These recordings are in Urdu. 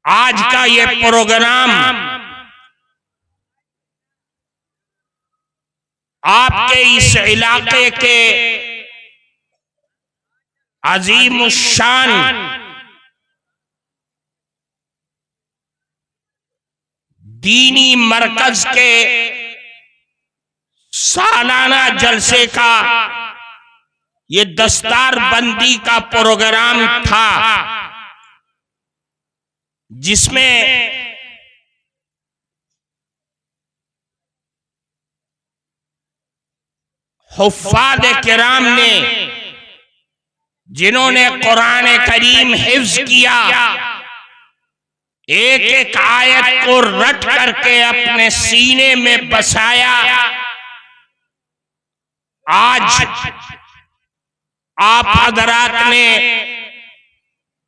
آج کا یہ پروگرام آپ کے اس علاقے کے عظیم الشان دینی مرکز کے سالانہ جلسے کا یہ دستار بندی کا پروگرام تھا، جس میں حفاظ کرام نے، جنہوں نے قرآن کریم حفظ کیا، ایک ایک آیت کو رٹ کر کے اپنے سینے میں بسایا، آج آپ حضرات نے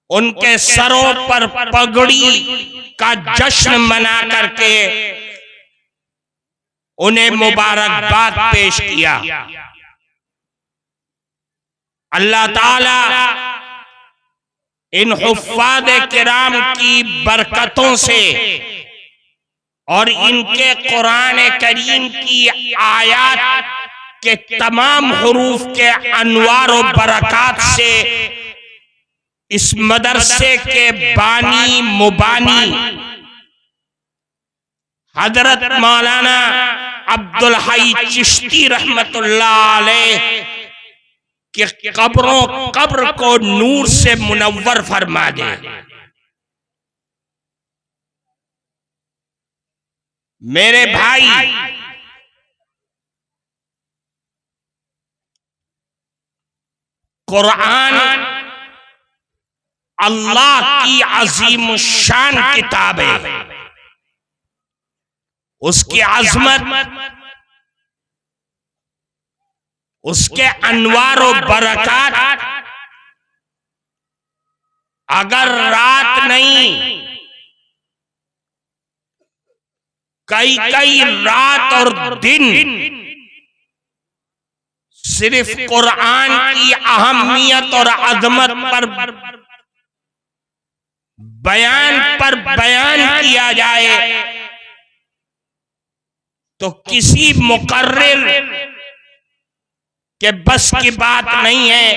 ان کے سروں پر پگڑی کا جشن منا کر کے انہیں مبارکباد پیش کیا۔ اللہ تعالی ان حفاظ کرام کی برکتوں سے اور ان کے قرآن کریم کی آیات کے تمام حروف کے انوار و برکات سے اس مدرسے کے بانی مبانی حضرت مولانا عبدالحی چشتی رحمت اللہ علیہ کہ قبر کو نور سے منور فرما دے۔ میرے بھائی، قرآن اللہ کی عظیم الشان کتاب ہے، اس کی عظمت، اس کے انوار و برکات اگر رات نہیں، کئی رات اور دن صرف قرآن کی اہمیت اور عظمت پر بیان کیا جائے تو کسی مقرر کہ بس کی بات نہیں ہے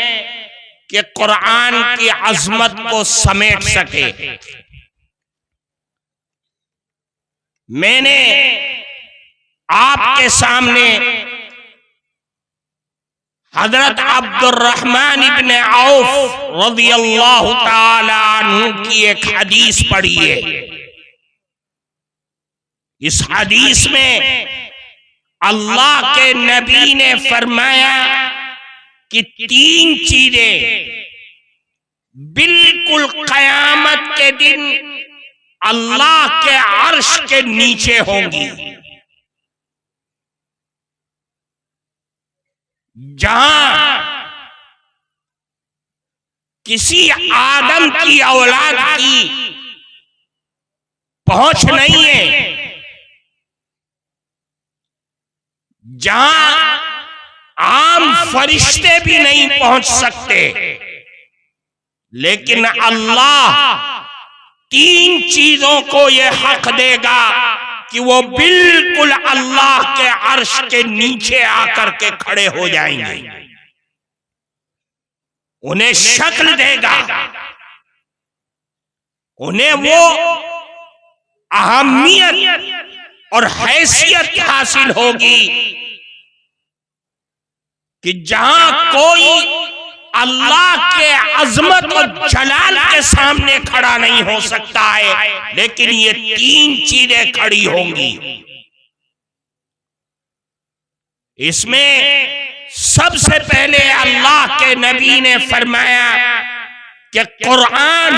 کہ قرآن کی عظمت کو سمیٹ سکے۔ میں نے آپ کے سامنے حضرت عبد الرحمن ابن عوف رضی اللہ تعالی عنہ کی ایک حدیث پڑھی ہے۔ اس حدیث میں اللہ کے نبی نے فرمایا کہ 3 چیزیں بالکل قیامت کے دن اللہ کے عرش کے نیچے ہوں گی۔ جہاں کسی آدم کی اولاد کی پہنچ نہیں ہے، جہاں عام فرشتے بھی نہیں پہنچ سکتے، لیکن اللہ 3 چیزوں کو یہ حق دے گا کہ وہ بالکل اللہ کے عرش کے نیچے آ کر کے کھڑے ہو جائیں گے، انہیں شکل دے گا، انہیں وہ اہمیت اور حیثیت حاصل ہوگی کہ جہاں کوئی اللہ کے عظمت اور جلال کے سامنے کھڑا نہیں ہو سکتا ہے، لیکن یہ 3 چیزیں کھڑی ہوں گی۔ اس میں سب سے پہلے اللہ کے نبی نے فرمایا کہ قرآن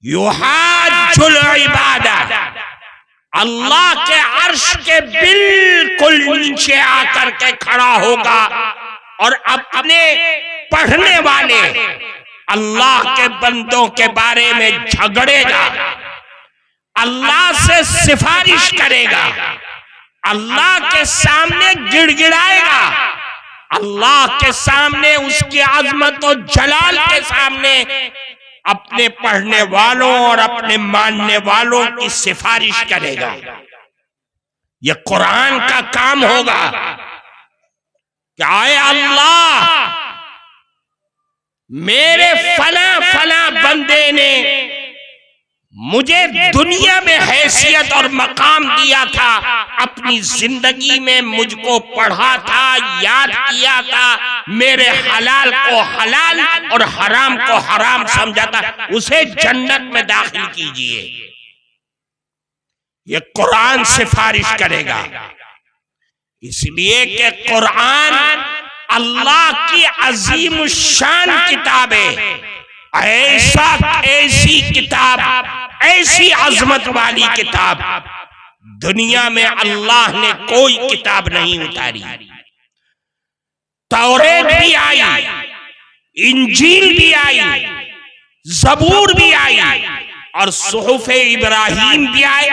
یحاج العبادہ، اللہ کے عرش کے بالکل نیچے آ کر کے کھڑا ہوگا اور اپنے پڑھنے والے اللہ کے بندوں کے بارے میں جھگڑے گا، اللہ سے سفارش کرے گا، اللہ کے سامنے گڑ گڑائے گا، اللہ کے سامنے، اس کی عظمت و جلال کے سامنے اپنے پڑھنے والوں اور اپنے ماننے والوں کی سفارش کرے گا. یہ قرآن کا کام ہوگا کہ آئے اللہ میرے فلاں فلاں بندے نے مجھے دنیا میں حیثیت اور مقام دیا تھا، اپنی زندگی میں مجھ کو پڑھا تھا، یاد کیا تھا، میرے حلال کو حلال اور حرام کو حرام سمجھا تھا، اسے جنت میں داخل کیجئے. یہ قرآن سفارش کرے گا. اس لیے کہ قرآن اللہ کی عظیم الشان کتاب ہے. ایسی کتاب، ایسی عظمت والی کتاب دنیا میں اللہ نے کوئی کتاب نہیں اتاری. توریت بھی آئی، انجیل بھی آئی، زبور بھی آئی اور صحف ابراہیم بھی آئی،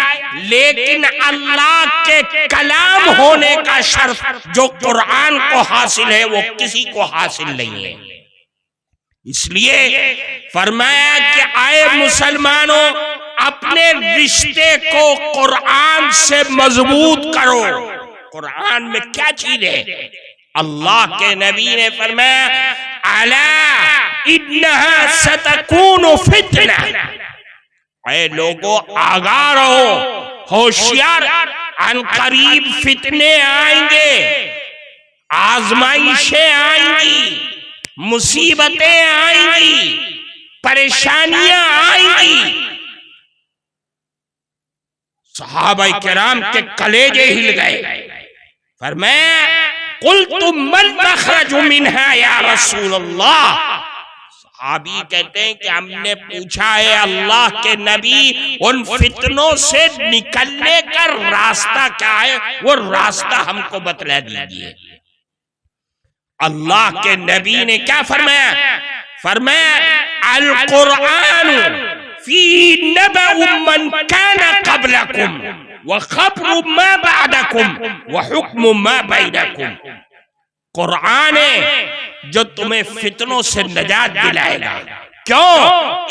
لیکن اللہ کے کلام ہونے کا شرف جو قرآن کو حاصل ہے وہ کسی کو حاصل نہیں ہے. اس لیے فرمایا کہ آئے مسلمانوں اپنے رشتے کو قرآن سے مضبوط کرو. قرآن میں کیا چیز ہے؟ اللہ کے نبی نے فرمایا الا انہا ستکون فتنہ، اے لوگوں آگاہ رہو، ہوشیار، ان قریب فتنے آئیں گے، آزمائشیں آئیں گی، مصیبتیں آئیں گی، پریشانیاں آئیں گی. صحابہ کرام کے کلیجے ہل گئے. فرمایا قلت من مخرج منها یا رسول اللہ. صحابی کہتے ہیں کہ ہم نے پوچھا ہے اللہ کے نبی ان فتنوں سے نکلنے کا راستہ کیا ہے، وہ راستہ ہم کو بتلا دیجئے. اللہ کے نبی نے کیا فرمایا؟ فرمایا القرآن فی نبأ من کان قبلکم وخبر ما بعدکم وحکم ما بینکم. قرآن ہے جو تمہیں فتنوں سے نجات دلائے گا. کیوں؟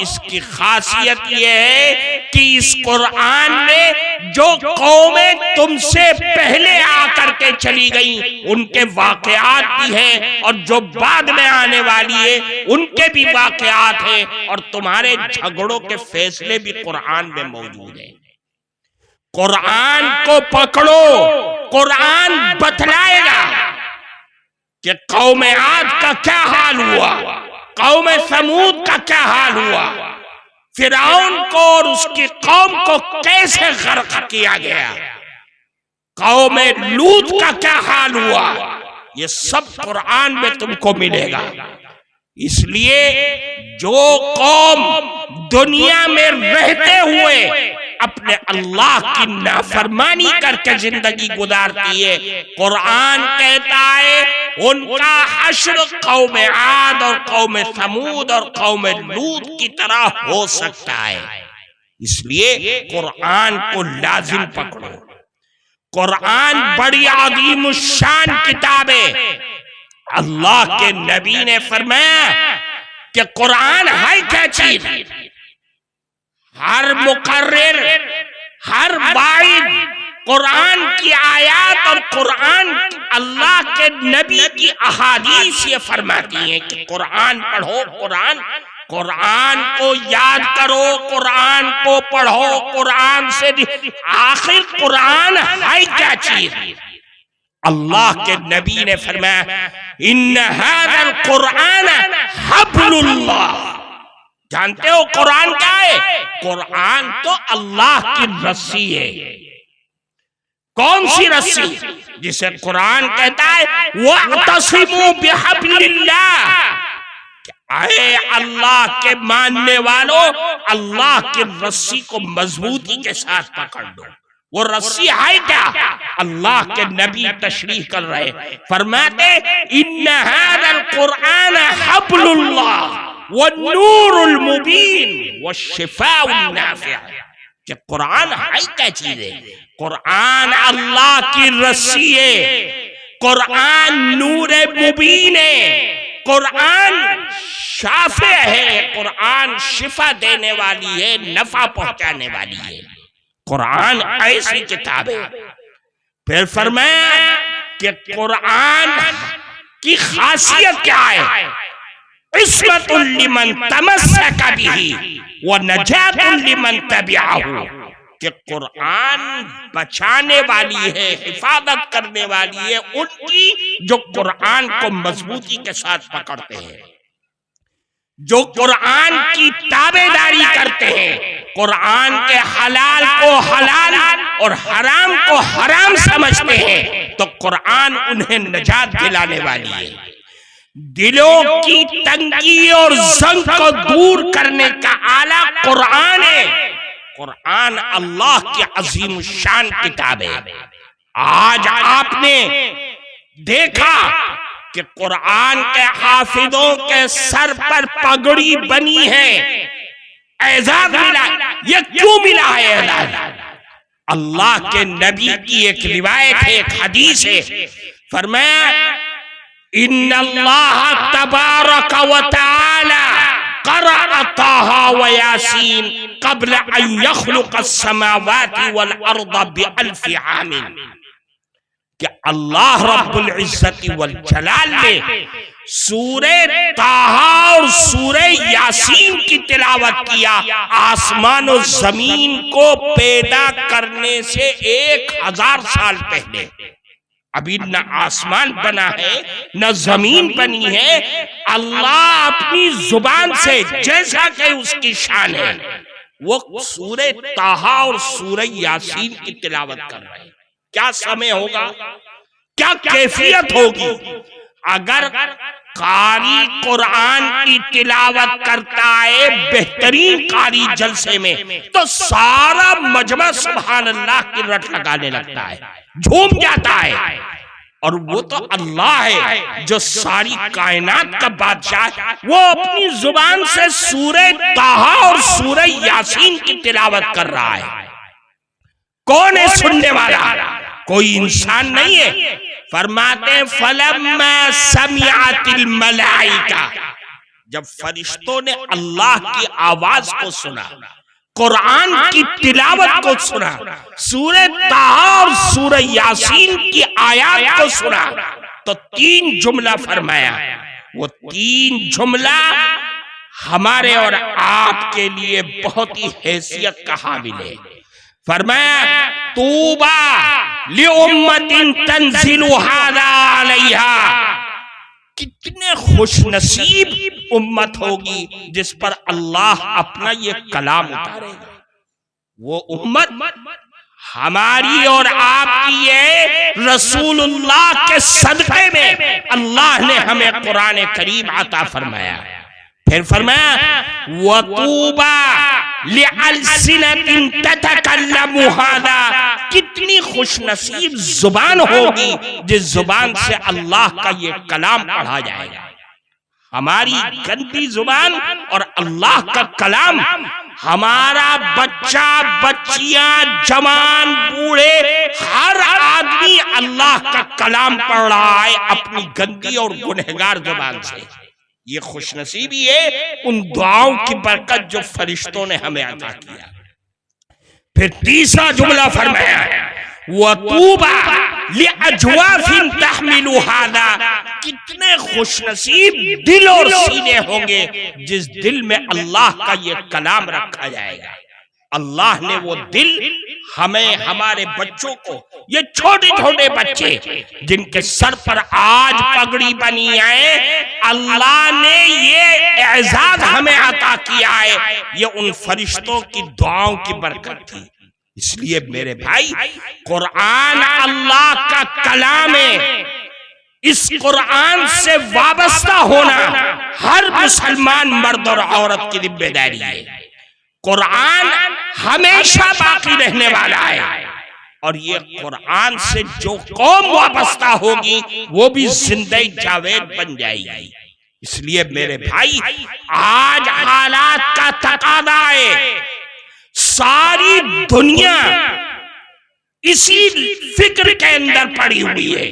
اس کی خاصیت یہ ہے کہ اس قرآن میں جو قومیں تم سے پہلے آ کر کے چلی گئیں ان کے واقعات بھی ہیں، اور جو بعد میں آنے والی ہے ان کے بھی واقعات ہیں، اور تمہارے جھگڑوں کے فیصلے بھی قرآن میں موجود ہیں. قرآن کو پکڑو، قرآن بتلائے گا کہ قوم عاد کا کیا حال ہوا، قوم ثمود کا کیا حال ہوا، فرعون کو اور اس کی قوم کو کیسے غرق کیا گیا، قوم لوط کا کیا حال ہوا. یہ سب قرآن میں تم کو ملے گا. اس لیے جو قوم دنیا میں رہتے ہوئے اپنے اللہ کی نافرمانی کر کے زندگی گزارتی ہے، قرآن کہتا ہے ان کا حشر قوم عاد اور قوم ثمود اور قوم لوط کی طرح ہو سکتا ہے. اس لیے قرآن کو لازم پکڑو. قرآن بڑی عظیم الشان کتاب ہے. اللہ کے نبی نے فرمایا کہ قرآن ہے کیا چیز؟ ہر مقرر، ہر باعث قرآن کی آیات اور قرآن اللہ کے نبی کی احادیث یہ فرماتی ہیں کہ قرآن پڑھو، قرآن کو یاد کرو، قرآن کو پڑھو، قرآن سے آخر قرآن ہے کیا چیز؟ اللہ کے نبی نے فرمایا ان ھذا القرآن حبل اللہ. جانتے ہو قرآن کیا ہے؟ قرآن تو اللہ کی رسی ہے. کون سی رسی؟ جسے قرآن کہتا ہے وَاعْتَصِمُوا بِحَبْلِ اللَّهِ، اے اللہ کے ماننے والوں اللہ کی رسی کو مضبوطی کے ساتھ پکڑ دو. وہ رسی ہے کیا؟ اللہ کے نبی تشریح کر رہے، فرماتے ان ھذا القرآن حبل اللہ والنور المبین والشفاء النافع. کہ قرآن ہے کیا چیز ہے؟ قرآن اللہ کی رسی ہے، قرآن نور مبین ہے، قرآن شافع ہے، قرآن شفا دینے والی ہے، نفع پہنچانے والی ہے، قرآن ایسی کتاب ہے۔ پھر فرمایا کہ قرآن کی خاصیت کیا ہے؟ عصمت لمن تمسک بہ ونجات لمن تبعہ، کہ قرآن بچانے والی ہے، حفاظت کرنے والی ہے ان کی جو قرآن کو مضبوطی کے ساتھ پکڑتے ہیں، جو قرآن کی تابعداری کرتے ہیں، قرآن کے حلال کو حلال اور حرام کو حرام سمجھتے ہیں، تو قرآن انہیں نجات دلانے والی ہے۔ دلوں کی تنگی اور زنگ کو دور کرنے کا آلہ قرآن ہے۔ قرآن اللہ کی عظیم الشان کتاب ہے۔ آج آپ نے دیکھا کہ قرآن کے حافظوں کے سر پر پگڑی بنی ہے، اعزاز ملا، یہ کیوں ملا ہے اعزاز؟ اللہ کے نبی کی ایک روایت ہے، ایک حدیث ہے، فرمایا ان اللہ تبارک و تعالی قرأ طه و یاسین قبل ان یخلق السماوات والارض بألف عام، کہ اللہ رب العزت والجلال نے سورہ طه اور سورہ یاسین کی تلاوت کیا آسمان و زمین کو پیدا کرنے سے 1000 سال پہلے۔ ابھی نہ آسمان بنا ہے نہ زمین بنی ہے، اللہ اپنی زبان سے جیسا کہ اس کی شان ہے وہ سورہ طه اور سورہ یاسین کی تلاوت کر رہے ہیں۔ کیا سمے ہوگا، کیا کیفیت ہوگی اگر قاری قرآن کی تلاوت کرتا ہے بہترین قاری جلسے میں تو سارا مجمع سبحان اللہ کی رٹ لگانے لگتا ہے، جھوم جاتا ہے۔ اور وہ تو اللہ ہے جو ساری کائنات کا بادشاہ ہے، وہ اپنی زبان سے سورہ طه اور سورہ یاسین کی تلاوت کر رہا ہے۔ کون ہے سننے والا؟ کوئی انسان نہیں ہے۔ فرماتے ہیں فلما سمعت الملائکہ، جب فرشتوں نے اللہ کی آواز کو سنا، قرآن کی تلاوت کو سنا، سورہ طه اور سورہ یاسین کی آیات کو سنا، تو 3 جملہ فرمایا۔ وہ 3 جملہ ہمارے اور آپ کے لیے بہت ہی حیثیت کا حامل ہے۔ فرمایا طوبی لامت تنزل ھذا علیہا، کتنے خوش نصیب امت ہوگی جس پر اللہ اپنا یہ کلام اتارے گا۔ وہ امت ہماری اور آپ کی ہے، رسول اللہ کے صدقے میں اللہ نے ہمیں قرآن کریم عطا فرمایا۔ پھر فرمایا وَطُوبَى لِأَلْسِنَةٍ تَتَكَلَّمُ هَذَا، کتنی خوش نصیب زبان ہوگی جس زبان سے اللہ کا یہ کلام پڑھا جائے گا۔ ہماری گندی زبان اور اللہ کا کلام، ہمارا بچہ بچیاں جوان بوڑھے ہر آدمی اللہ کا کلام پڑھ رہا ہے اپنی گندی اور گنہگار زبان سے۔ یہ خوش نصیبی ہے ان دعاؤں کی برکت جو فرشتوں نے ہمیں عطا کیا۔ پھر تیسرا جملہ فرمایا وَطُوبَى لِأَجْوَافٍ تَحْمِلُ هَذَا، کتنے خوش نصیب دل اور سینے ہوں گے جس دل میں اللہ کا یہ کلام رکھا جائے گا۔ اللہ نے وہ دل ہمیں، ہمارے بچوں کو، یہ چھوٹے چھوٹے بچے جن کے سر پر آج پگڑی بنی ہے، اللہ نے یہ اعزاز ہمیں عطا کیا ہے، یہ ان فرشتوں کی دعاؤں کی برکت تھی۔ اس لیے میرے بھائی، قرآن اللہ کا کلام ہے، اس قرآن سے وابستہ ہونا ہر مسلمان مرد اور عورت کی ذمہ داری ہے۔ قرآن ہمیشہ باقی رہنے والا ہے، اور یہ قرآن سے جو قوم وابستہ ہوگی وہ بھی زندہ جاوید بن جائے گی۔ اس لیے میرے بھائی، آج حالات کا تقاضا ہے، ساری دنیا اسی فکر کے اندر پڑی ہوئی ہے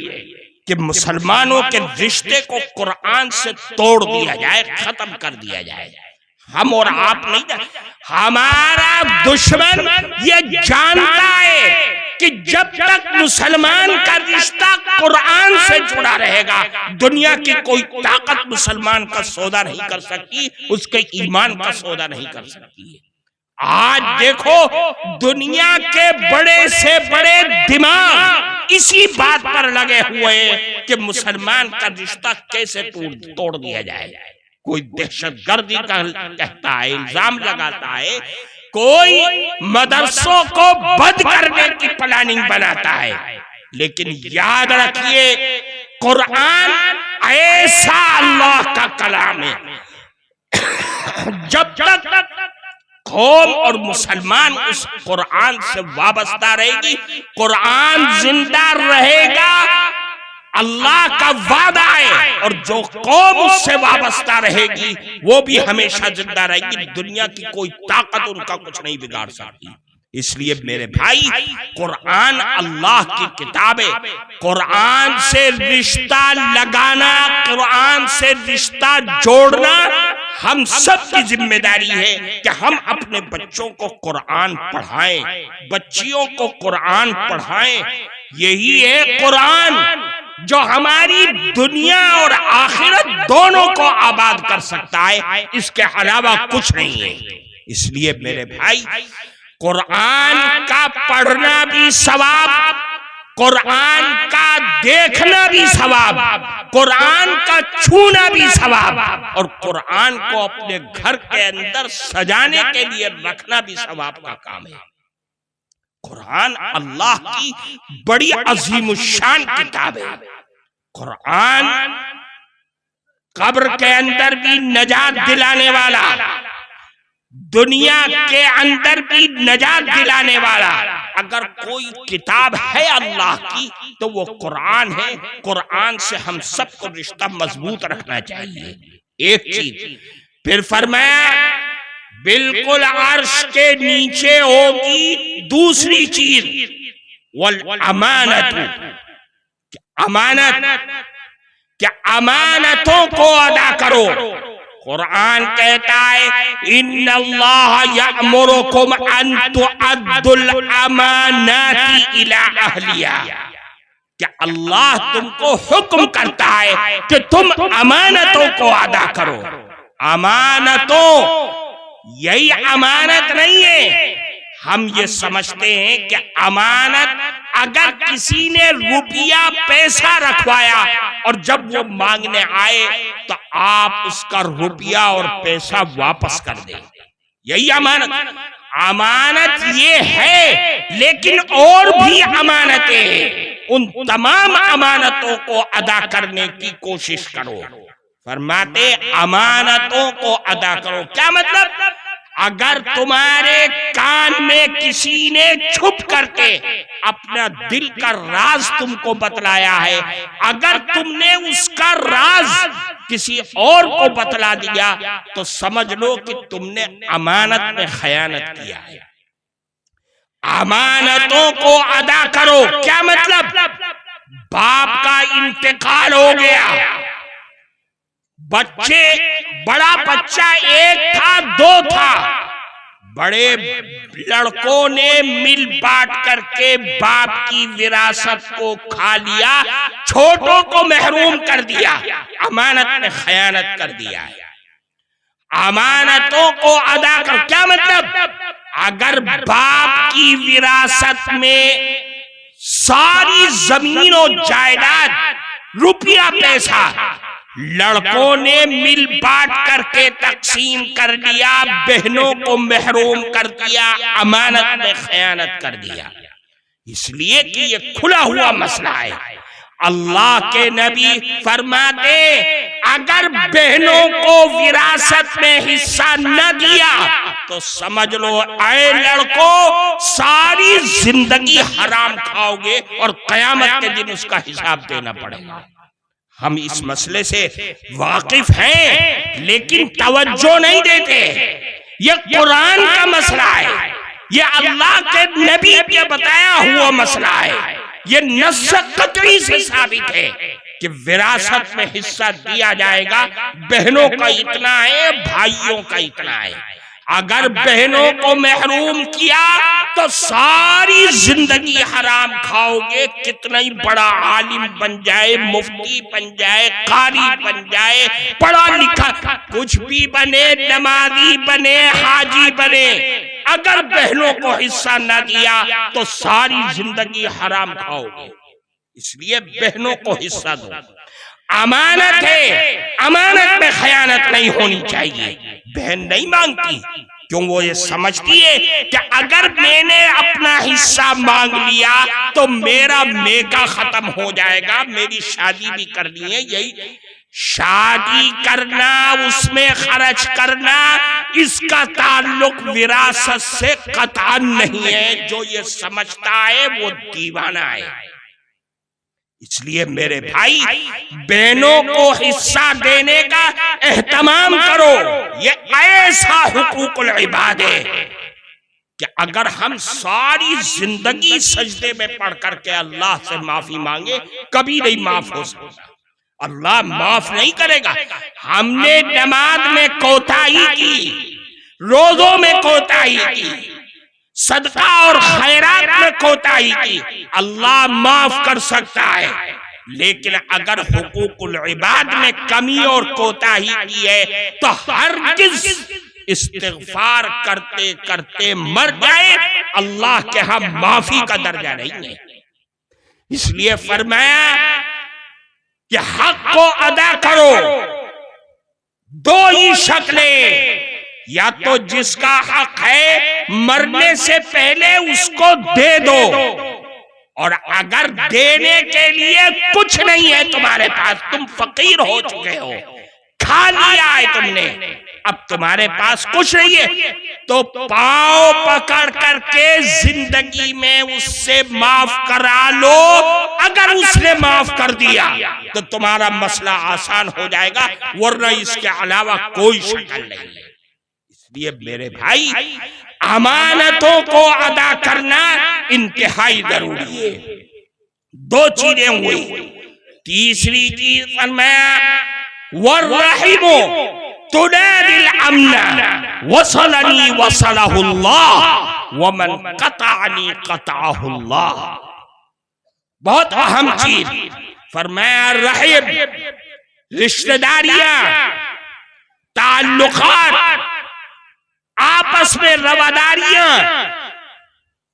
کہ مسلمانوں کے رشتے کو قرآن سے توڑ دیا جائے، ختم کر دیا جائے. ہم اور آپ نہیں، ہمارا دشمن یہ جانتا ہے کہ جب تک مسلمان کا رشتہ قرآن سے جڑا رہے گا، دنیا کی کوئی طاقت مسلمان کا سودا نہیں کر سکتی، اس کے ایمان کا سودا نہیں کر سکتی. آج دیکھو دنیا کے بڑے سے بڑے دماغ اسی بات پر لگے ہوئے ہیں کہ مسلمان کا رشتہ کیسے توڑ دیا جائے. کوئی دہشت گردی کا کہتا ہے، الزام لگاتا ہے، کوئی مدرسوں کو بند کرنے کی پلاننگ بناتا ہے. لیکن یاد رکھیے قرآن ایسا اللہ کا کلام ہے، جب تک قوم اور مسلمان اس قرآن سے وابستہ رہے گی، قرآن زندہ رہے گا. اللہ کا وعدہ ہے، اور جو قوم اس سے وابستہ رہے گی وہ بھی ہمیشہ زندہ رہے گی. دنیا کی کوئی طاقت ان کا کچھ نہیں بگاڑ سکتی. اس لیے میرے بھائی، قرآن اللہ کی کتاب ہے. قرآن سے رشتہ لگانا، قرآن سے رشتہ جوڑنا ہم سب کی ذمہ داری ہے کہ ہم اپنے بچوں کو قرآن پڑھائیں، بچیوں کو قرآن پڑھائیں. یہی ہے قرآن جو ہماری دنیا اور آخرت دونوں کو آباد کر سکتا ہے، اس کے علاوہ کچھ نہیں ہے. اس لیے میرے بھائی، قرآن کا پڑھنا بھی ثواب، قرآن کا دیکھنا بھی ثواب، قرآن کا چھونا بھی ثواب، اور قرآن کو اپنے گھر کے اندر سجانے کے لیے رکھنا بھی ثواب کا کام ہے. قرآن اللہ کی بڑی عظیم الشان کتاب ہے. قرآن قبر کے اندر بھی نجات دلانے والا، دنیا کے اندر بھی نجات دلانے والا. اگر کوئی کتاب ہے اللہ کی تو وہ قرآن ہے. قرآن سے ہم سب کو رشتہ مضبوط رکھنا چاہیے. ایک چیز پھر فرمایا بالکل عرش کے نیچے ہوگی دوسری چیز، والامانت، امانت، کہ امانتوں کو ادا کرو. قرآن کہتا ہے ان اللہ یأمرکم ان تؤدوا الامانات الی اہلیہا، کہ اللہ تم کو حکم کرتا ہے کہ تم امانتوں کو ادا کرو. امانتوں، یہی امانت نہیں ہے. ہم یہ سمجھتے ہیں کہ امانت اگر کسی نے روپیہ پیسہ رکھوایا اور جب وہ مانگنے آئے تو آپ اس کا روپیہ اور پیسہ واپس کر دیں، یہی امانت. امانت یہ ہے، لیکن اور بھی امانتیں ہیں. ان تمام امانتوں کو ادا کرنے کی کوشش کرو. فرماتے امانتوں کو ادا کرو. کیا مطلب؟ اگر تمہارے کان میں کسی نے چھپ کر کے اپنا دل کا راز تم کو بتلایا ہے، اگر تم نے اس کا راز کسی اور کو بتلا دیا تو سمجھ لو کہ تم نے امانت میں خیانت کیا ہے. امانتوں کو ادا کرو. کیا مطلب؟ باپ کا انتقال ہو گیا، بچے، بڑا بچہ ایک تھا، دو تھا، بڑے لڑکوں نے مل بانٹ کر کے باپ کی وراثت کو کھا لیا، چھوٹوں کو محروم کر دیا. امانت میں خیانت کر دیا ہے. امانتوں کو ادا کر. کیا مطلب؟ اگر باپ کی وراثت میں ساری زمین و جائیداد، روپیہ پیسہ لڑکوں نے مل بانٹ کر کے تقسیم کر لیا، بہنوں کو محروم کر دیا، امانت میں خیانت کر دیا. اس لیے کہ یہ کھلا ہوا مسئلہ ہے. اللہ کے نبی فرماتے اگر بہنوں کو وراثت میں حصہ نہ دیا تو سمجھ لو اے لڑکوں ساری زندگی حرام کھاؤ گے اور قیامت کے دن اس کا حساب دینا پڑے گا. ہم اس مسئلے سے واقف ہیں لیکن توجہ نہیں دیتے. یہ قرآن کا مسئلہ ہے، یہ اللہ کے نبی کے بتایا ہوا مسئلہ ہے. یہ نص قطعی سے ثابت ہے کہ وراثت میں حصہ دیا جائے گا، بہنوں کا اتنا ہے، بھائیوں کا اتنا ہے۔ اگر بہنوں کو محروم کیا تو ساری زندگی حرام کھاؤ گے، کتنا ہی بڑا عالم بن جائے، مفتی بن جائے، قاری بن جائے، پڑھا لکھا کچھ بھی بنے، نمازی بنے، حاجی بنے، اگر بہنوں کو حصہ نہ دیا تو ساری زندگی حرام کھاؤ گے۔ اس لیے بہنوں کو حصہ دو، امانت ہے، امانت میں خیانت نہیں ہونی چاہیے۔ بہن نہیں مانگتی، کیوں؟ وہ یہ سمجھتی ہے کہ اگر میں نے اپنا حصہ مانگ لیا تو میرا میکا ختم ہو جائے گا، میری شادی بھی کرنی ہے۔ یہی شادی کرنا، اس میں خرچ کرنا، اس کا تعلق وراثت سے قطعاً نہیں ہے۔ جو یہ سمجھتا ہے وہ دیوانہ ہے۔ اس لیے میرے بھائی، بہنوں کو حصہ دینے کا اہتمام کرو۔ یہ ایسا حقوق العباد ہے کہ اگر ہم ساری زندگی سجدے میں پڑھ کر کے اللہ سے معافی مانگے، کبھی نہیں معاف ہو سکتا، اللہ معاف نہیں کرے گا۔ ہم نے نماز میں کوتاہی کی، روزوں میں کوتاہی کی، صدقہ اور خیرات میں کوتاہی کی، اللہ معاف کر سکتا ہے۔ لیکن اگر حقوق العباد میں کمی اور کوتاہی کی ہے تو ہرگز استغفار کرتے کرتے مر جائے، اللہ کے ہاں معافی کا درجہ نہیں ہے۔ اس لیے فرمایا کہ حق کو ادا کرو۔ دو ہی شکلیں، یا تو جس کا حق ہے مرنے سے پہلے اس کو دے دو، اور اگر دینے کے لیے کچھ نہیں ہے تمہارے پاس، تم فقیر ہو چکے ہو، کھا لیا ہے تم نے، اب تمہارے پاس کچھ نہیں ہے، تو پاؤں پکڑ کر کے زندگی میں اس سے معاف کرا لو۔ اگر اس نے معاف کر دیا تو تمہارا مسئلہ آسان ہو جائے گا، ورنہ اس کے علاوہ کوئی شکل نہیں ہے۔ اس لیے میرے بھائی، امانتوں کو ادا کرنا انتہائی ضروری ہے۔ دو چیزیں ہوئی، تیسری چیز فرمایا وَالرَّحِمُ تُنَادِ الْأَمْنَ وَصَلَنِي وَصَلَهُ اللَّهُ وَمَنْ قَطَعَنِي قَطَعَهُ اللَّهُ۔ بہت اہم چیز فرمایا، رحم، رشتہ داریاں، تعلقات، آپس میں رواداریاں،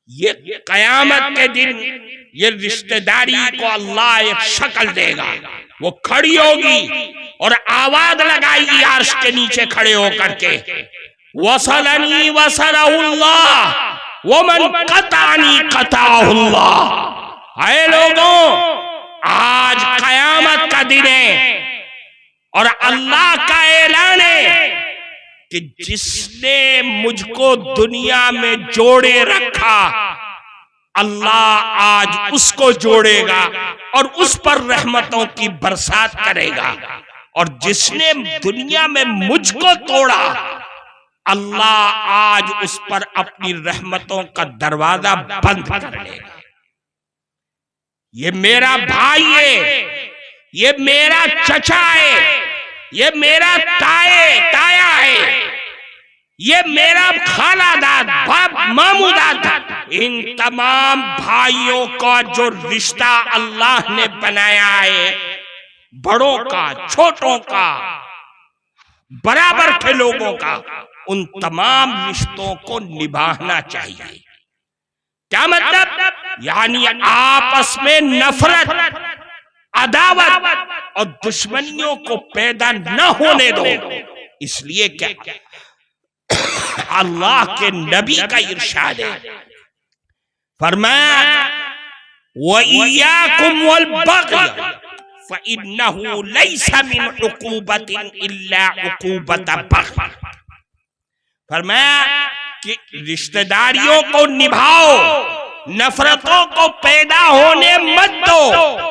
یہ قیامت کے دن یہ رشتہ داری کو اللہ ایک شکل دے گا، وہ کھڑی ہوگی اور آواز لگائے گی عرش کے نیچے کھڑے ہو کر کے، وَصَلَنِي وَصَلَهُ اللَّهُ وَمَنْ قَطَعَنِي قَطَعَهُ اللَّهُ۔ اے لوگوں، آج قیامت کا دن ہے اور اللہ کا اعلان ہے کہ جس نے مجھ کو دنیا میں جوڑے رکھا، اللہ آج اس کو جوڑے گا اور اس پر رحمتوں کی برسات کرے گا، اور جس نے دنیا میں مجھ کو توڑا، اللہ آج اس پر اپنی رحمتوں کا دروازہ بند کر لے گا۔ یہ میرا بھائی ہے، یہ میرا چچا ہے، یہ میرا تایا ہے، یہ میرا خالہ داد، باپ مامو داد، ان تمام بھائیوں کا جو رشتہ اللہ نے بنایا ہے، بڑوں کا، چھوٹوں کا، برابر کے لوگوں کا، ان تمام رشتوں کو نبھانا چاہیے۔ کیا مطلب؟ یعنی آپس میں نفرت، عداوت اور دشمنیوں کو پیدا نہ ہونے دو۔ اس لیے کہ اللہ کے نبی کا ارشاد ہے، فرمایا وَإِيَّاكُمْ وَالْبَغْيَ فَإِنَّهُ لَيْسَ مِنْ عُقُوبَةٍ إِلَّا عُقُوبَةَ بَغْيٍ۔ فرمایا کہ رشتہ داریوں کو نبھاؤ، نفرتوں کو پیدا ہونے مت دو،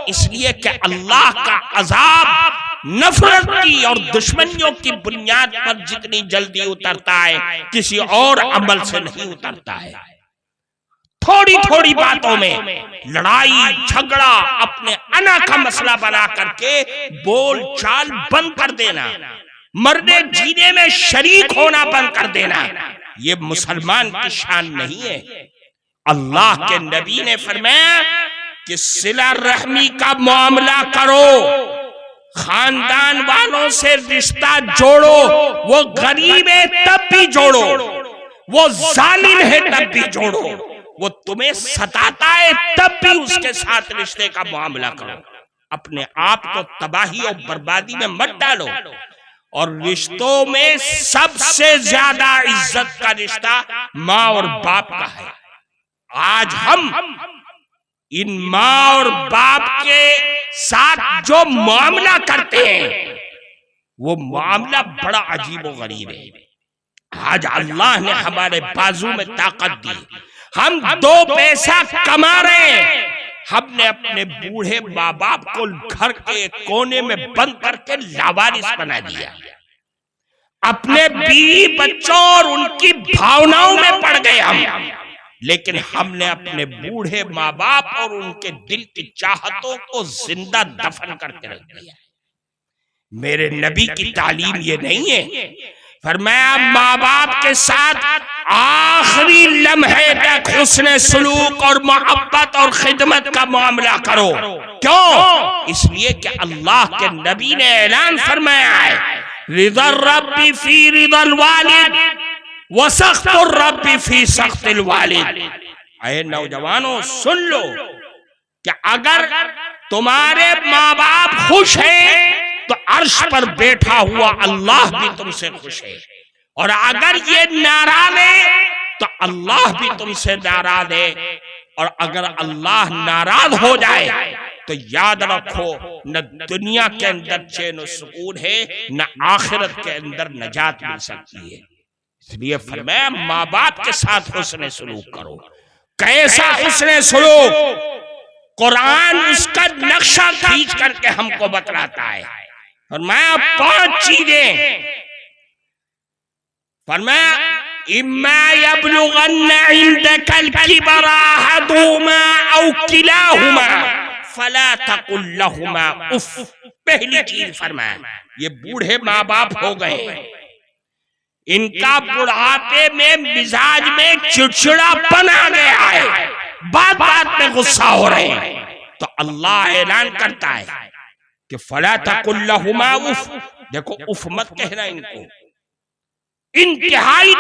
اس لیے کہ اللہ کا عذاب نفرت کی اور دشمنیوں کی بنیاد پر جتنی جلدی اترتا ہے، کسی اور عمل سے نہیں اترتا ہے۔ تھوڑی تھوڑی باتوں میں لڑائی جھگڑا اپنے انا کا مسئلہ بنا کر کے بول چال بند کر دینا، مرنے جینے میں شریک ہونا بند کر دینا، یہ مسلمان کی شان نہیں ہے۔ اللہ کے نبی نے فرمایا کہ صلہ رحمی کا معاملہ کرو، خاندان والوں سے رشتہ جوڑو، وہ غریب ہے تب بھی جوڑو، وہ ظالم ہے تب بھی جوڑو، وہ تمہیں ستاتا ہے تب بھی اس کے ساتھ رشتے کا معاملہ کرو، اپنے آپ کو تباہی اور بربادی میں مت ڈالو۔ اور رشتوں میں سب سے زیادہ عزت کا رشتہ ماں اور باپ کا ہے۔ آج ہم ان ماں اور باپ کے ساتھ جو معاملہ کرتے ہیں وہ معاملہ بڑا عجیب و غریب ہے۔ آج اللہ نے ہمارے بازو میں طاقت دی، ہم دو پیسہ کما رہے ہیں، ہم نے اپنے بوڑھے ماں باپ کو گھر کے کونے میں بند کر کے لاوارث بنا دیا، اپنے بیوی بچوں اور ان کی بھاوناؤں میں پڑ گئے ہم، لیکن ہم نے اپنے بوڑھے ماں باپ اور ان کے دل کی چاہتوں کو زندہ دفن کر کے رکھ دیا۔ میرے نبی کی تعلیم یہ نہیں ہے، فرمایا ماں باپ کے ساتھ آخری لمحے تک حسن سلوک اور محبت اور خدمت کا معاملہ کرو۔ کیوں؟ اس لیے کہ اللہ کے نبی نے اعلان فرمایا ہے، رضا الرب فی رضا الوالد وسخط الرب فی سخط الوالد۔ اے نوجوانوں سن لو کہ اگر تمہارے ماں باپ خوش ہیں تو عرش پر بیٹھا ہوا اللہ بھی تم سے خوش ہے، اور اگر یہ ناراض ہے تو اللہ بھی تم سے ناراض ہے، اور اگر اللہ ناراض ہو جائے تو یاد رکھو نہ دنیا کے اندر چین و سکون ہے، نہ آخرت کے اندر نجات مل سکتی ہے۔ اس لیے فرمایا ماں باپ کے ساتھ حسن سلوک کرو۔ کیسا حسن سلوک؟ قرآن اس کا نقشہ کھینچ کر کے ہم کو بتلاتا ہے۔ فرمایا 5 چیزیں، فرمایا اما یبلغن عندک الکبر احدہما او کلاہما فلا تقل لہما اف۔ پہلی چیز فرمایا یہ بوڑھے ماں باپ ہو گئے، ان کا بڑھاپے میں مزاج میں چڑچڑا پن آ گیا ہے، بات بات میں غصہ ہو رہے ہیں، تو اللہ اعلان کرتا ہے کہ فلا تقل لہما اف۔ دیکھو اف مت کہنا ان کو، انتہائی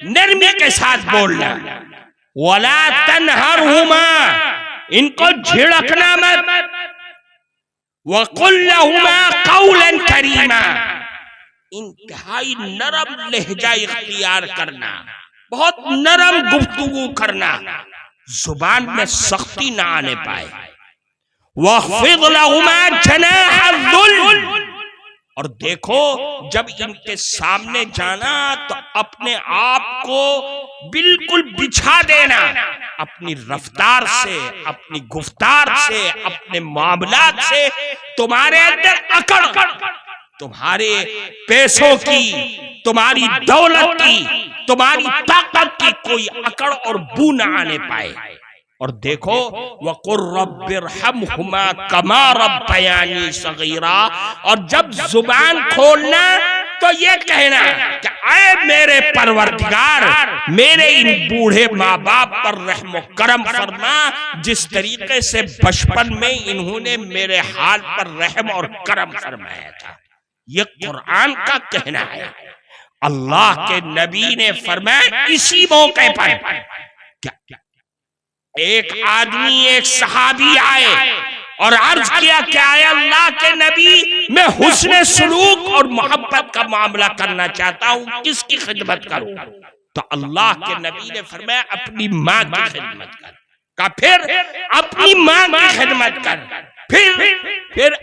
نرمی کے ساتھ بولنا، ولا تنہرہما، ان کو جھڑکنا مت، وقل لہما قولا کریما، انتہائی نرم لہجہ اختیار کرنا، بہت نرم گفتگو کرنا، زبان میں سختی نہ آنے پائے۔ وَاخْفِضْ لَهُمَا جَنَاحَ الذُّلِّ، اور دیکھو جب ان کے سامنے جانا تو اپنے آپ کو بالکل بچھا دینا، اپنی رفتار سے، اپنی گفتار سے، اپنے معاملات سے تمہارے اندر اکڑ، تمہارے پیسوں کی، تمہاری دولت کی، تمہاری طاقت کی کوئی اکڑ اور بو نہ آنے پائے۔ اور دیکھو وَقُلْ رَبِّ ارْحَمْهُمَا كَمَا رَبَّيَانِي صَغِيرًا، اور جب زبان کھولنا تو یہ کہنا کہ اے میرے پروردگار میرے ان بوڑھے ماں باپ پر رحم و کرم فرما، جس طریقے سے بچپن میں انہوں نے میرے حال پر رحم اور کرم فرمایا تھا۔ یہ قرآن کا کہنا ہے۔ اللہ کے نبی نے فرمایا اسی موقع پر ایک آدمی، ایک صحابی آئے اور عرض کیا کہ اے اللہ کے نبی میں حسن سلوک اور محبت کا معاملہ کرنا چاہتا ہوں، کس کی خدمت کروں؟ تو اللہ کے نبی نے فرمایا اپنی ماں کی خدمت کر، پھر اپنی ماں کی خدمت کر، پھر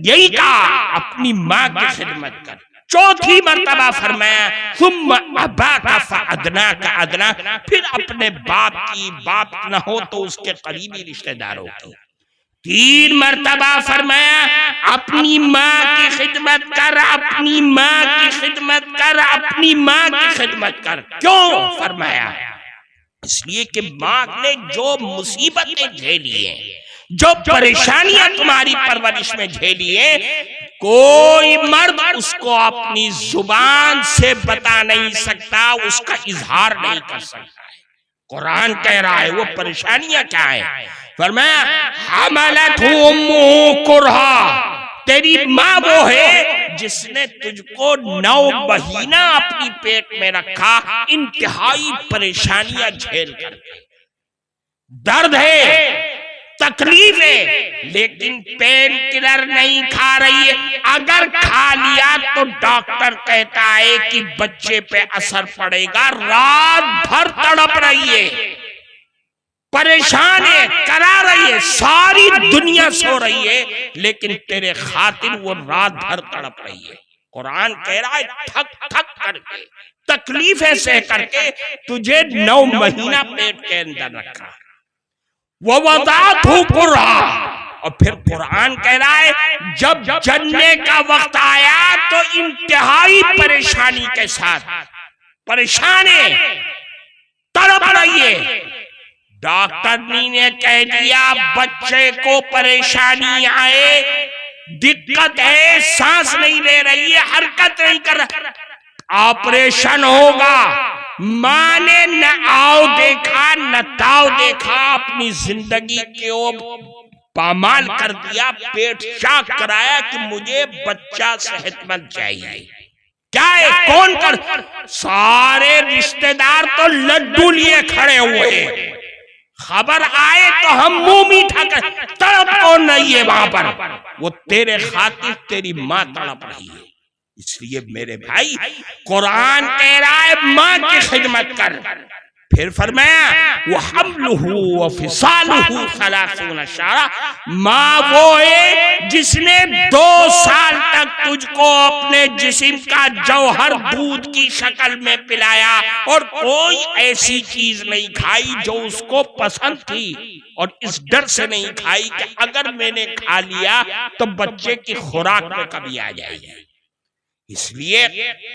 یہی کہا اپنی ماں کی خدمت کر، چوتھی مرتبہ فرمایا ثم اباک فادناک ادنا، پھر اپنے باپ کی، باپ نہ ہو تو اس کے قریبی رشتہ داروں کی، 3 مرتبہ فرمایا اپنی ماں کی خدمت کر، اپنی ماں کی خدمت کر، اپنی ماں کی خدمت کر۔ کیوں فرمایا؟ اس لیے کہ ماں نے جو مصیبتیں جھیلی ہیں، جو پریشانیاں تمہاری پرورش میں جھیلی ہیں، کوئی مرد اس کو اپنی زبان سے بتا نہیں سکتا، اس کا اظہار نہیں کر سکتا ہے۔ قرآن کہہ رہا ہے وہ پریشانیاں کیا ہیں؟ فرمایا حملتہ امہ کرہا، تیری ماں وہ ہے جس نے تجھ کو 9 مہینہ اپنی پیٹ میں رکھا، انتہائی پریشانیاں جھیل کر کے، درد ہے، تکلیف ہے، لیکن پین کلر نہیں کھا رہی ہے۔ اگر کھا لیا تو ڈاکٹر کہتا ہے کہ بچے پہ اثر پڑے گا، رات بھر تڑپ رہی ہے، پریشان ہے، کرا رہی ہے، ساری دنیا سو رہی ہے، لیکن تیرے خاطر وہ رات بھر تڑپ رہی ہے۔ قرآن کہہ رہا ہے تھک تھک کر کے، تکلیفیں سہ کر کے تجھے 9 مہینہ پیٹ کے اندر رکھا۔ وَوَضَعَتْهُ كُرْهًا، اور پھر قرآن کہہ رہا ہے جب جننے کا وقت آیا تو انتہائی پریشانی کے ساتھ پریشان ہے، تڑپ رہی ہے۔ ڈاکٹر نے کہہ دیا بچے کو پریشانی آئے، دقت ہے، سانس نہیں لے رہی ہے، حرکت نہیں کر رہا، آپریشن ہوگا۔ ماں نے نہ آؤ دیکھا نہ تاؤ دیکھا، اپنی زندگی کو پامال کر دیا، پیٹ چاک کرایا کہ مجھے بچہ صحت مند چاہیے۔ کیا ہے کون کر؟ سارے رشتہ دار تو لڈو لیے کھڑے ہوئے، خبر آئے تو ہم منہ میٹھا کر، تڑپ کون نہیں ہے وہاں پر؟ وہ تیرے خاطر تیری ماں تڑپ رہی ہے۔ اس لیے میرے بھائی قرآن کہہ رہا ہے ماں کی خدمت کر۔ پھر فرمایا وَحَمْلُهُ وَفِصَالُهُ 30 شهرًا، ماں وہ ہے جس نے 2 سال تک تجھ کو اپنے جسم کا جوہر دودھ کی شکل میں پلایا، اور کوئی ایسی چیز نہیں کھائی جو اس کو پسند تھی، اور اس ڈر سے نہیں کھائی کہ اگر میں نے کھا لیا تو بچے کی خوراک میں کمی آ جائے گی۔ اس لیے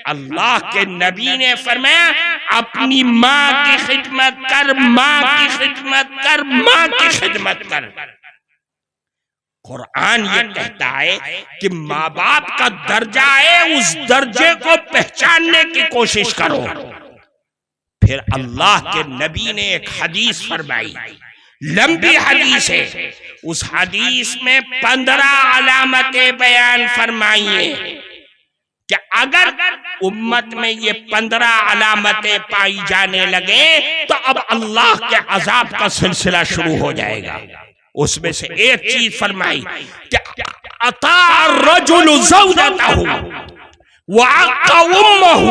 اللہ کے نبی نے فرمایا اپنی ماں کی خدمت کر، ماں کی خدمت کر، ماں کی خدمت کر۔ قرآن یہ کہتا ہے کہ ماں باپ کا درجہ ہے، اس درجے کو پہچاننے کی کوشش کرو۔ پھر اللہ کے نبی نے ایک حدیث فرمائی، لمبی حدیث ہے، اس حدیث میں 15 علامتیں بیان فرمائی ہیں کہ اگر امت میں یہ 15 علامتیں پائی جانے لگے تو اب اللہ کے عذاب کا سلسلہ شروع ہو جائے گا۔ اس میں سے ایک چیز فرمائی کہ اطاع الرجل زوجته وعق امه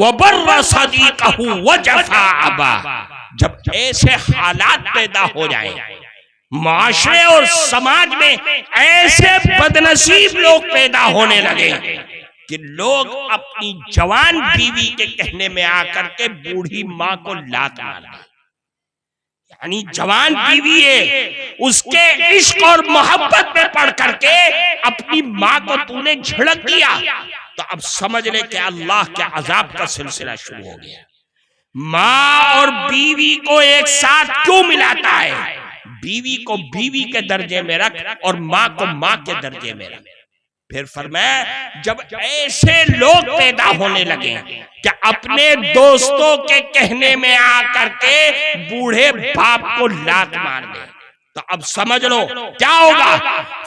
وبر صديقه وجفا اباه، جب ایسے حالات پیدا ہو جائیں معاشرے اور سماج میں، ایسے بدنصیب لوگ پیدا ہونے لگے کہ لوگ اپنی جوان بیوی کے کہنے میں آ کر کے بوڑھی ماں کو لات مارا، یعنی جوان بیوی ہے، اس کے عشق اور محبت میں پڑھ کر کے اپنی ماں کو تو نے جھڑک دیا، تو اب سمجھ لے کہ اللہ کے عذاب کا سلسلہ شروع ہو گیا۔ ماں اور بیوی کو ایک ساتھ کیوں ملاتا ہے؟ بیوی کو بیوی کے درجے میں رکھ اور ماں کو ماں کے درجے میں رکھ۔ پھر فرمایا جب ایسے لوگ پیدا ہونے لگے کہ اپنے دوستوں کے کہنے میں آ کر کے بوڑھے باپ کو لات مار دے، تو اب سمجھ لو کیا ہوگا،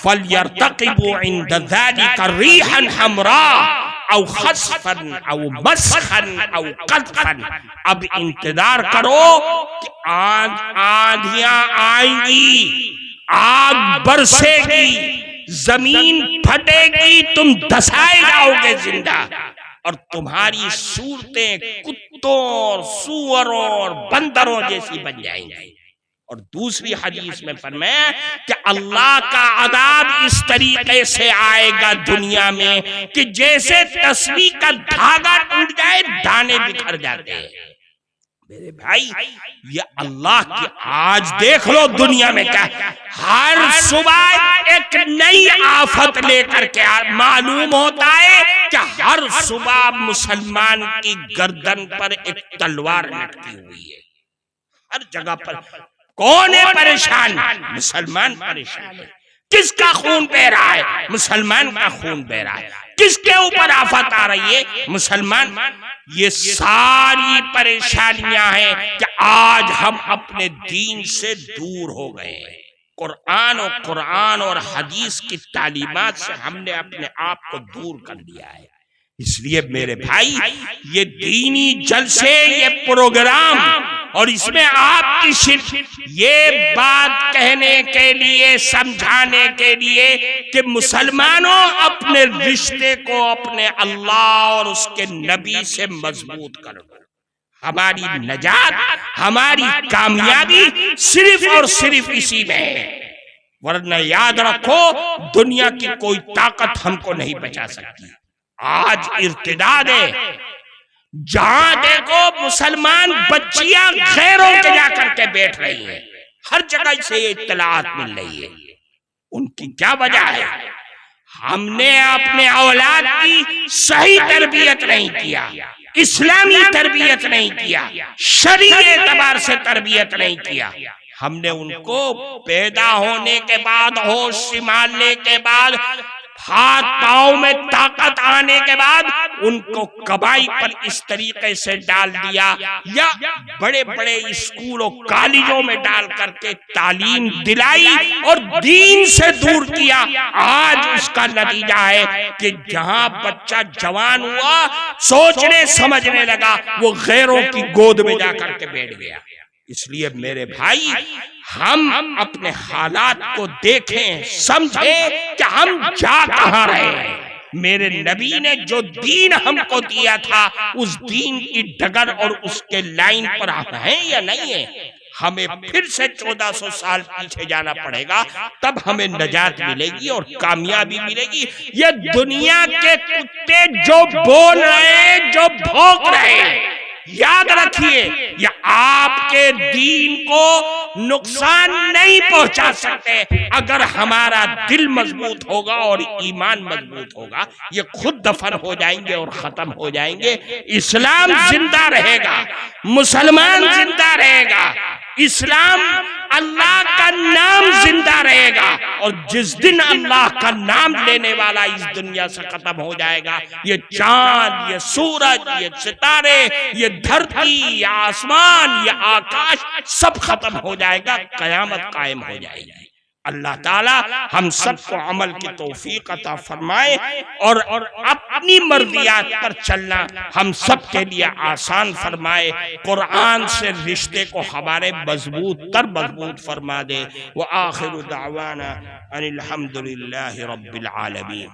فَلْيَرْتَقِبُوا عِنْدَ ذَلِكَ رِيحًا حَمْرَاءَ او خسفن او مسخن او قذفن، اب انتظار کرو کہ آندھیاں آئیں گی، آگ برسے گی، زمین پھٹے گی، تم دسائے جاؤ گے زندہ، اور تمہاری صورتیں کتوں اور سوروں اور بندروں جیسی بن جائیں گی۔ اور دوسری حدیث میں فرمایا کہ اللہ کا عذاب اس طریقے سے آئے گا دنیا میں کہ جیسے تسبیح کا دھاگا ٹوٹ جائے، دانے بکھر جاتے ہیں۔ میرے بھائی یہ اللہ کی آج دیکھ لو دنیا میں کیا، ہر صبح ایک نئی آفت لے کر کے معلوم ہوتا ہے کہ ہر صبح مسلمان کی گردن پر ایک تلوار لٹکی ہوئی ہے، ہر جگہ پر کون ہے پریشان؟ مسلمان پریشان ہے۔ کس کا خون بہ رہا ہے؟ مسلمان کا خون بہ رہا ہے۔ کس کے اوپر آفت آ رہی ہے؟ مسلمان۔ یہ ساری پریشانیاں ہیں کہ آج ہم اپنے دین سے دور ہو گئے ہیں۔ قرآن اور حدیث کی تعلیمات سے ہم نے اپنے آپ کو دور کر دیا ہے۔ اس لیے میرے بھائی، یہ دینی جلسے، یہ پروگرام، اور اس میں آپ کی صرف یہ بات کہنے کے لیے، سمجھانے کے لیے کہ مسلمانوں اپنے رشتے کو اپنے اللہ اور اس کے نبی سے مضبوط کرو۔ ہماری نجات، ہماری کامیابی صرف اور صرف اسی میں ہے، ورنہ یاد رکھو دنیا کی کوئی طاقت ہم کو نہیں بچا سکتی۔ آج ارتداد ہے، جہاں دیکھو مسلمان بچیاں غیروں کے جا کر کے بیٹھ رہی ہیں، ہر جگہ سے یہ اطلاعات مل رہی ہے۔ ان کی کیا وجہ ہے؟ ہم نے اپنے اولاد کی صحیح تربیت نہیں کیا، اسلامی تربیت نہیں کیا، شرعی اعتبار سے تربیت نہیں کیا۔ ہم نے ان کو پیدا ہونے کے بعد، ہوش سنبھالنے کے بعد، ہاتھ پاؤں میں طاقت آنے کے بعد ان کو کبائی پر اس طریقے سے ڈال دیا، یا بڑے بڑے اسکول و کالجوں میں ڈال کر کے تعلیم دلائی اور دین سے دور کیا۔ آج اس کا نتیجہ ہے کہ جہاں بچہ جوان ہوا، سوچنے سمجھنے لگا، وہ غیروں کی گود میں جا کر کے بیٹھ گیا۔ اس لیے میرے بھائی، ہم اپنے حالات کو دیکھیں، سمجھیں کہ ہم جا کہاں رہے ہیں۔ میرے نبی نے جو دین ہم کو دیا تھا، اس دین کی ڈگر اور اس کے لائن پر ہم ہیں یا نہیں ہیں؟ ہمیں پھر سے 1400 سال پیچھے جانا پڑے گا، تب ہمیں نجات ملے گی اور کامیابی ملے گی۔ یہ دنیا کے کتے جو بول رہے ہیں، جو بھونک رہے ہیں، یاد رکھیے یہ آپ کے دین کو نقصان نہیں پہنچا سکتے۔ اگر ہمارا دل مضبوط ہوگا اور ایمان مضبوط ہوگا، یہ خود دفن ہو جائیں گے اور ختم ہو جائیں گے۔ اسلام زندہ رہے گا، مسلمان زندہ رہے گا، اسلام، اللہ کا نام زندہ رہے گا، اور جس دن اللہ کا نام لینے والا اس دنیا سے ختم ہو جائے گا، یہ چاند، یہ سورج، یہ ستارے، یہ دھرتی، یہ آسمان، یہ آکاش سب ختم ہو جائے گا، قیامت قائم ہو جائے گی۔ اللہ تعالی ہم سب کو عمل کی توفیق عطا فرمائے اور اپنی مرضیات پر چلنا ہم سب کے لیے آسان فرمائے۔ قرآن سے رشتے کو ہمارے مضبوط فرما دے۔ وآخر دعوانا ان الحمد للہ رب العالمین۔